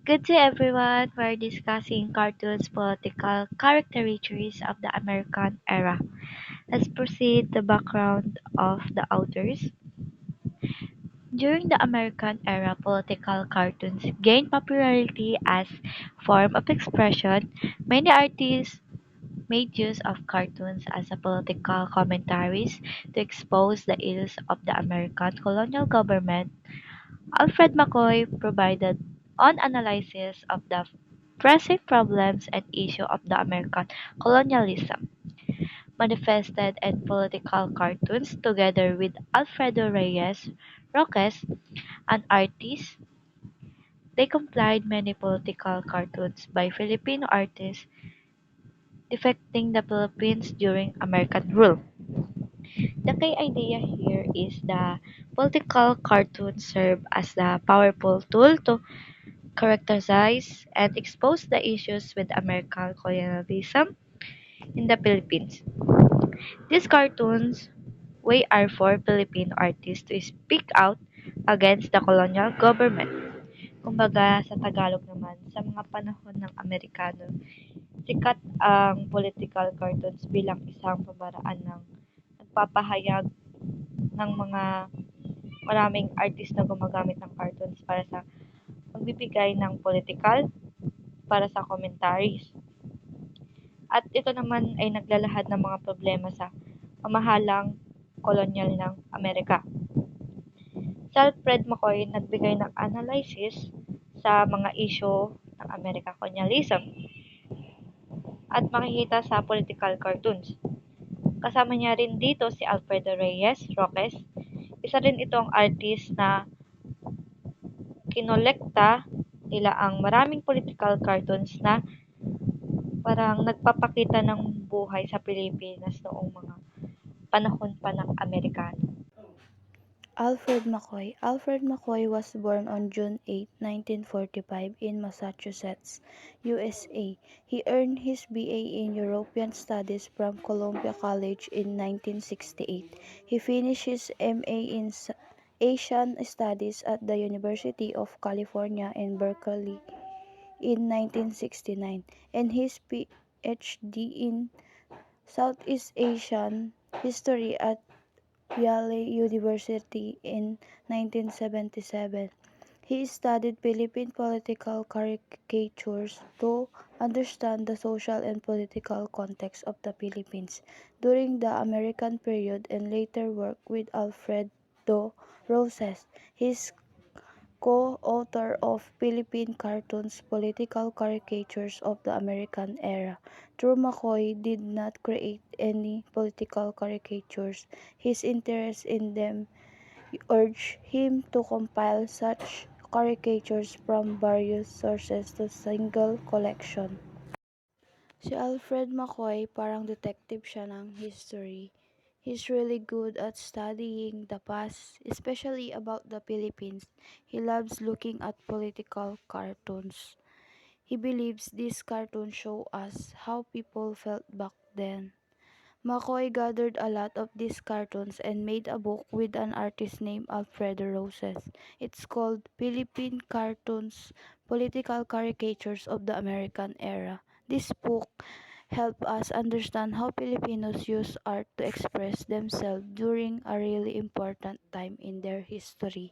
Good day, everyone. We're discussing cartoons' political caricatures of the American era. Let's proceed the background of the authors. During the American era, political cartoons gained popularity as form of expression. Many artists made use of cartoons as a political commentaries to expose the ills of the American colonial government. Alfred McCoy provided an analysis of the pressing problems and issues of the American colonialism, manifested in political cartoons together with Alfredo Reyes Roques, an artist. They compiled many political cartoons by Filipino artists depicting the Philippines during American rule. The key idea here is the political cartoons serve as a powerful tool to characterize and expose the issues with American colonialism in the Philippines. These cartoons way are for Philippine artists to speak out against the colonial government. Kumbaga sa Tagalog naman, sa mga panahon ng Amerikano, sikat ang political cartoons bilang isang pamaraan ng nagpapahayag ng mga maraming artist na gumagamit ng cartoons para sa pagbibigay ng political para sa commentaries. At ito naman ay naglalahad ng mga problema sa pamahalang kolonyal ng Amerika. Si Alfred McCoy nagbigay ng analysis sa mga isyu ng Amerika colonialism at makikita sa political cartoons. Kasama niya rin dito si Alfredo Reyes Roques. Isa rin itong artist na kinolekta nila ang maraming political cartoons na parang nagpapakita ng buhay sa Pilipinas noong mga panahon pa ng Amerikano. Alfred McCoy was born on June 8, 1945 in Massachusetts, USA. He earned his BA in European Studies from Columbia College in 1968. He finished his MA in Asian Studies at the University of California in Berkeley in 1969 and his PhD in Southeast Asian History at Yale University in 1977. He studied Philippine political caricatures to understand the social and political context of the Philippines during the American period and later worked with Alfredo Roses. His co-author of Philippine Cartoons Political Caricatures of the American Era. Though McCoy did not create any political caricatures, his interest in them urged him to compile such caricatures from various sources to single collection. Si Alfred McCoy, parang detective siya ng history. He's really good at studying the past, especially about the Philippines. He loves looking at political cartoons. He believes these cartoons show us how people felt back then. McCoy gathered a lot of these cartoons and made a book with an artist named Alfredo Roses. It's called Philippine Cartoons Political Caricatures of the American Era. This book helped us understand how Filipinos use art to express themselves during a really important time in their history.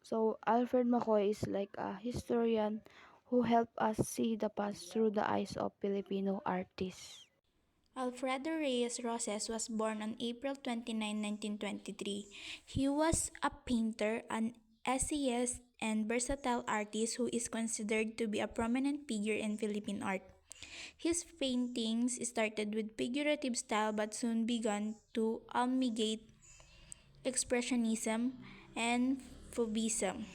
So, Alfred McCoy is like a historian who helped us see the past through the eyes of Filipino artists. Alfredo Reyes Roses was born on April 29, 1923. He was a painter, an essayist, and versatile artist who is considered to be a prominent figure in Philippine art. His paintings started with figurative style but soon began to amalgamate expressionism and fauvism.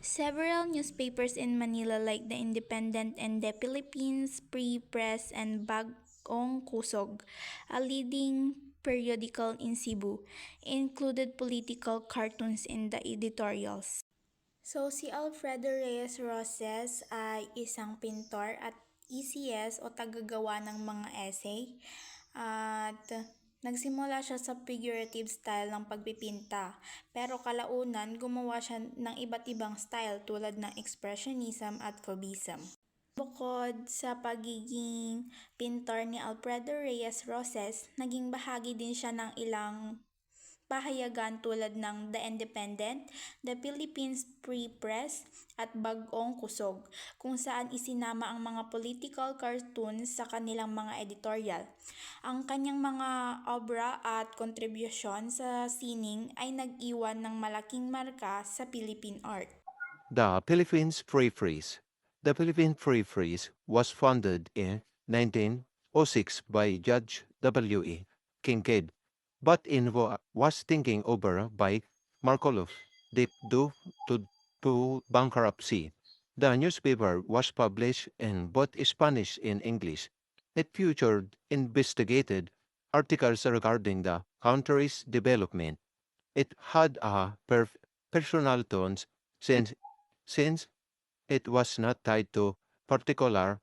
Several newspapers in Manila like The Independent and The Philippines Free Press and Bagong Kusog, a leading periodical in Cebu, included political cartoons in the editorials. So si Alfredo Reyes Roses ay isang pintor at ECS o tagagawa ng mga essay at Nagsimula siya sa figurative style ng pagpipinta, pero kalaunan gumawa siya ng iba't ibang style tulad ng expressionism at cubism. Bukod sa pagiging pintor ni Alfredo Reyes Roses, naging bahagi din siya ng ilang pahayagan tulad ng The Independent, The Philippines Free Press, at Bagong Kusog, kung saan isinama ang mga political cartoons sa kanilang mga editorial. Ang kanyang mga obra at kontribusyon sa sining ay nag-iwan ng malaking marka sa Philippine art. The Philippines Free Freeze. The Philippine Free Freeze was founded in 1906 by Judge W.E. Kincaid, but was taken over by Marcellus due to bankruptcy. The newspaper was published in both Spanish and English. It featured investigated articles regarding the country's development. It had a personal tone since it was not tied to particular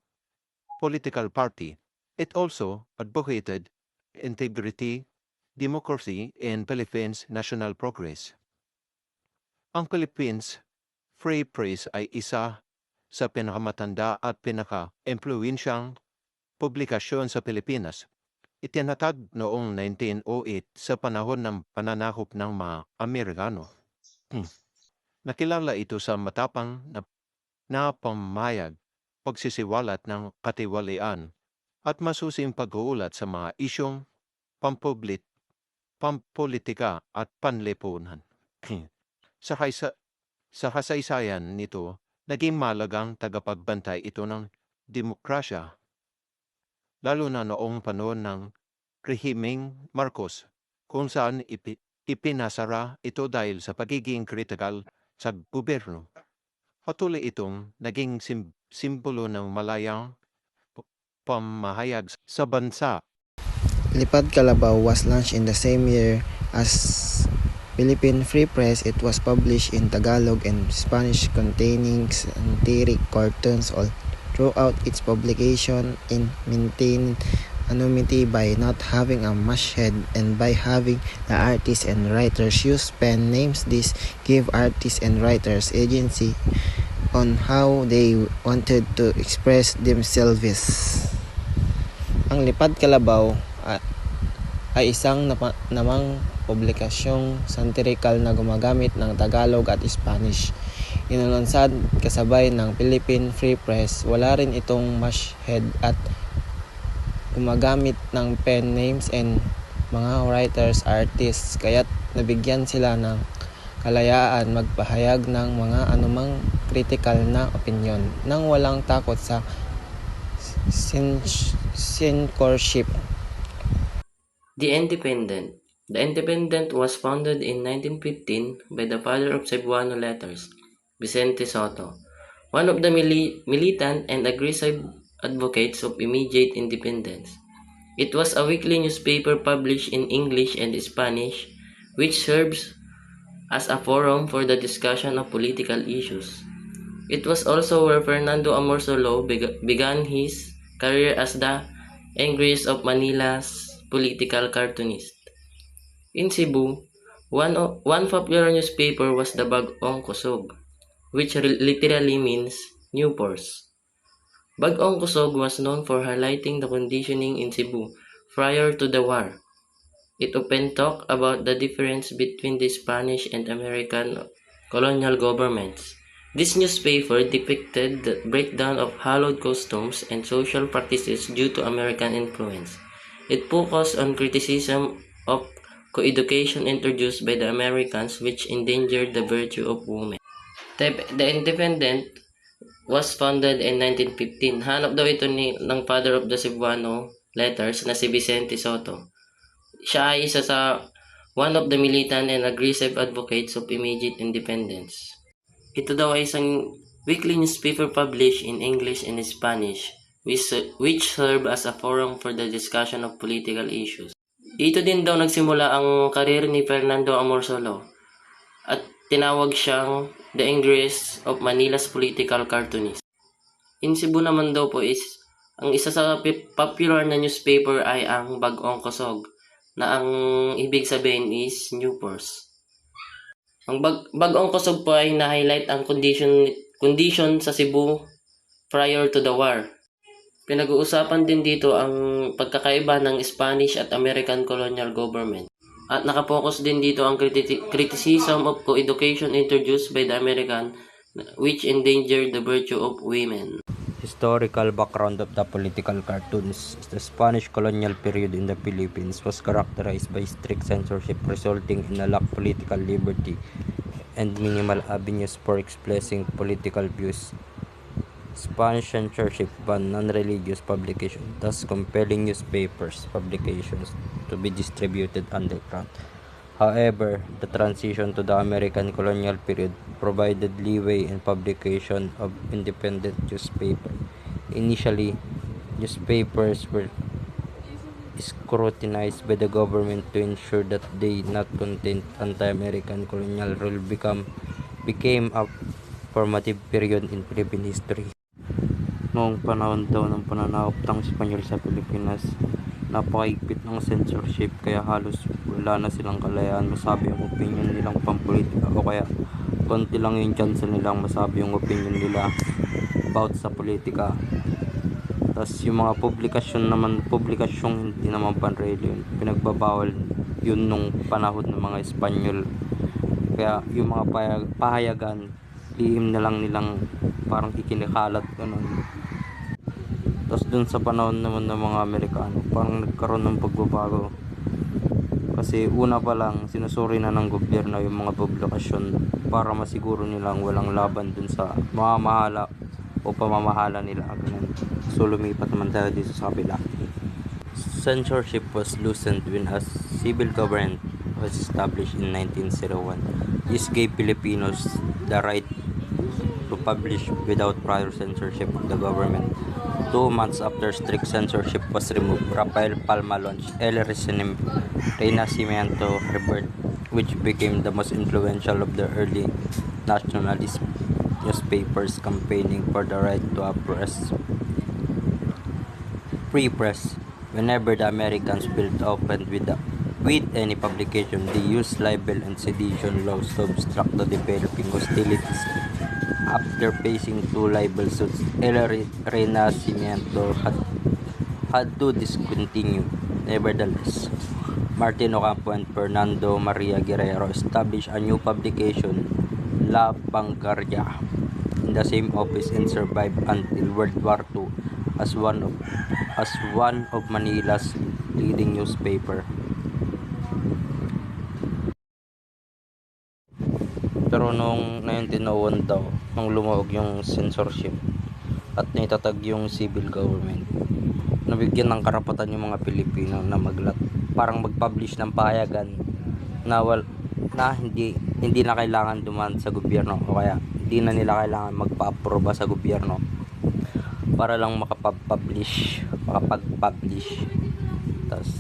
political party. It also advocated integrity, democracy, and Philippines national progress. Ang Philippines Free Press ay isa sa pinakamatanda at pinaka-impluwensyang publikasyon sa Pilipinas. Itinatag noong 1908 sa panahon ng pananakop ng mga Amerikano. Nakilala ito sa matapang na pamayag, pagsisiwalat ng katiwalian, at masusing pag-uulat sa mga isyong pampolitika at panlipunan. Sa kasaysayan nito, naging malagang tagapagbantay ito ng demokrasya, lalo na noong panahon ng rehimeng Marcos, kung saan ipinasara ito dahil sa pagiging kritikal sa gobyerno. Patuloy itong naging simbolo ng malayang pamahayag sa bansa. Lipad Kalabaw was launched in the same year as Philippine Free Press. It was published in Tagalog and Spanish, containing satiric cartoons all throughout its publication, and maintained anonymity by not having a masthead and by having the artists and writers use pen names. This gave artists and writers agency on how they wanted to express themselves. Ang Lipad Kalabaw ay isang namang publikasyong satirical na gumagamit ng Tagalog at Spanish. Inulunsad kasabay ng Philippine Free Press. Wala rin itong masthead at gumagamit ng pen names and mga writers, artists, kaya't nabigyan sila ng kalayaan magpahayag ng mga anumang critical na opinion nang walang takot sa censorship. The Independent. The Independent was founded in 1915 by the father of Cebuano letters, Vicente Soto, one of the militant and aggressive advocates of immediate independence. It was a weekly newspaper published in English and Spanish, which serves as a forum for the discussion of political issues. It was also where Fernando Amorsolo began his career as the angriest of Manila's political cartoonist. In Cebu, one popular newspaper was the Bagong Kusog, which literally means new pores. Bagong Kusog was known for highlighting the conditioning in Cebu prior to the war. It often talked about the difference between the Spanish and American colonial governments. This newspaper depicted the breakdown of hallowed customs and social practices due to American influence. It focused on criticism of co-education introduced by the Americans, which endangered the virtue of women. The Independent was founded in 1915. Hanap daw ito ng father of the Cebuano letters na si Vicente Soto. Siya ay isa sa one of the militant and aggressive advocates of immediate independence. Ito daw ay isang weekly newspaper published in English and Spanish, which serve as a forum for the discussion of political issues. Ito din daw nagsimula ang karir ni Fernando Amorsolo at tinawag siyang the angriest of Manila's political cartoonist. In Cebu naman daw po is ang isa sa popular na newspaper ay ang Bagong Kusog na ang ibig sabihin is Newport. Ang bagong kusog po ay na-highlight ang condition sa Cebu prior to the war. Pinag-uusapan din dito ang pagkakaiba ng Spanish at American colonial government. At nakapokus din dito ang criticism of co-education introduced by the American, which endangered the virtue of women. Historical background of the political cartoons. The Spanish colonial period in the Philippines was characterized by strict censorship resulting in a lack of political liberty and minimal avenues for expressing political views. Spanish censorship banned non-religious publications, thus compelling newspapers publications to be distributed underground. However, the transition to the American colonial period provided leeway in publication of independent newspapers. Initially, newspapers were scrutinized by the government to ensure that they not contain anti-American colonial rule became a formative period in Philippine history. Noong panahon daw ng pananakop ng Espanyol sa Pilipinas, napakahigpit ng censorship kaya halos wala na silang kalayaan masabi ang opinion nilang pampolitika o kaya konti lang yung chance nilang masabi yung opinion nila about sa politika. Tapos yung mga publikasyong hindi naman panreliyon, pinagbabawal yun nung panahon ng mga Espanyol. Kaya yung mga pahayagan, lihim na lang nilang parang ikinikalat ganun. Tapos dun sa panahon naman ng mga Amerikano, parang nagkaroon ng pagbabago. Kasi una pa lang, sinusuri na ng gobyerno yung mga publikasyon para masiguro nilang walang laban dun sa mamamahala o pamamahala nila. Ganun. So lumipat naman tayo dito sa kabila. Censorship was loosened when a civil government was established in 1901. This gave Filipinos the right to publish without prior censorship of the government. 2 months after strict censorship was removed, Rafael Palma launched El Renacimiento Rebirth, which became the most influential of the early nationalist newspapers campaigning for the right to a free press. Whenever the Americans built opened with any publication, they used libel and sedition laws to obstruct the developing hostilities. After facing 2 libel suits, El Renacimiento had to discontinue. Nevertheless, Martin Ocampo and Fernando Maria Guerrero established a new publication, La Vanguardia, in the same office and survived until World War II as one of Manila's leading newspaper. Pero noong 1901 daw, nung lumuwag yung censorship at naitatag yung civil government, nabigyan ng karapatan yung mga Pilipino na parang mag-publish ng pahayagan na hindi na kailangan dumaan sa gobyerno o kaya hindi na nila kailangan magpa-aproba sa gobyerno para lang makapag-publish. Tapos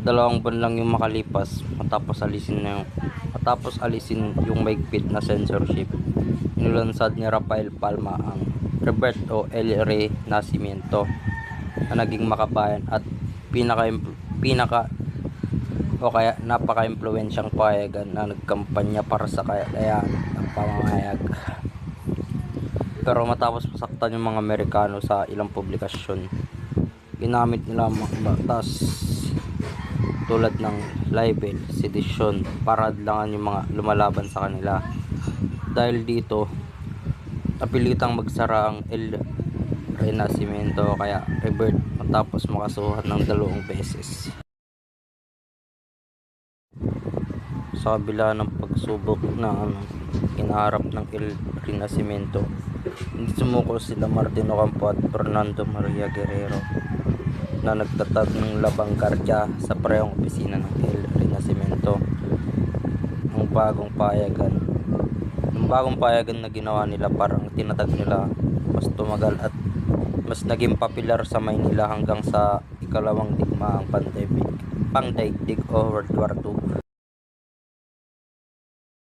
2 buwan lang yung makalipas matapos alisin yung maigpit na censorship. Nilansad ni Rafael Palma ang Rebirth o El Renacimiento na naging makabayan at napaka-impluwensyang pahayagan na nagkampanya para sa kalayaan ng pamamahayag. Pero matapos masaktan yung mga Amerikano sa ilang publikasyon, ginamit nila mga batas tulad ng libel, sedition para adlangan yung mga lumalaban sa kanila. Dahil dito, napilitang magsara ang El Renacimiento kaya Rebirth matapos makasuhan ng 2 beses. Sa kabila ng pagsubok na inaharap ng El Renacimiento, hindi sumuko sila Martin Ocampo at Fernando Maria Guerrero na nagtatag ng La Vanguardia sa parehong opisina ng El Renacimiento. Ang bagong payagan na ginawa nila parang tinatag nila mas tumagal at mas naging popular sa Maynila hanggang sa ikalawang digmaang pangdaigdig o World War II.